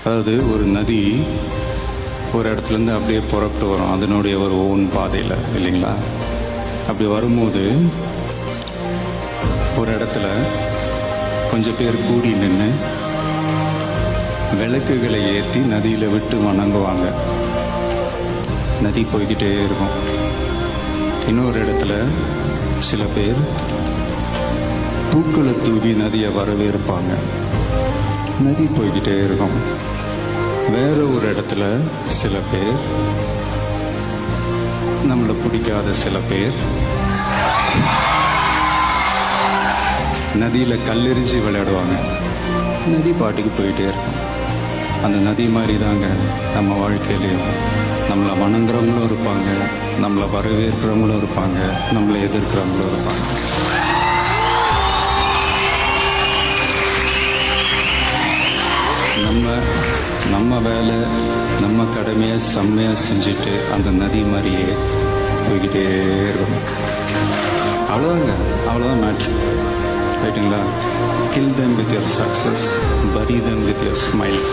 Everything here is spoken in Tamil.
அதாவது ஒரு நதி ஒரு இடத்துலேருந்து அப்படியே புறப்பட்டு வரும் அதனுடைய ஒரு ஓன் பாதையில், இல்லைங்களா? அப்படி வரும்போது ஒரு இடத்துல கொஞ்சம் பேர் கூடி நின்று விளக்குகளை ஏற்றி நதியில் விட்டு வணங்குவாங்க. நதி போய்கிட்டே இருக்கும். இன்னொரு இடத்துல சில பேர் பூக்களை தூவி நதியை வரவேற்பாங்க. நதி போய்கிட்டே இருக்கும். வேற ஒரு இடத்துல சில பேர், நம்மளை பிடிக்காத சில பேர், நதியில் கல்லெறிஞ்சு விளையாடுவாங்க. நதி பாட்டுக்கு போயிட்டே இருக்கும். அந்த நதி மாதிரி தாங்க நம்ம வாழ்க்கையிலையும் நம்மளை வணங்குறவங்களும் இருப்பாங்க, நம்மளை வரவேற்கிறவங்களும் இருப்பாங்க, நம்மளை எதிர்க்கிறவங்களும் இருப்பாங்க. நம்ம வேலை, நம்ம கடமையை செம்மையாக செஞ்சுட்டு அந்த நதி மாதிரியே போய்கிட்டே இருக்கணும். அவ்வளோதான் மேட்ரு. ரைட்டுங்களா? Kill them with your success, bury them with your smile.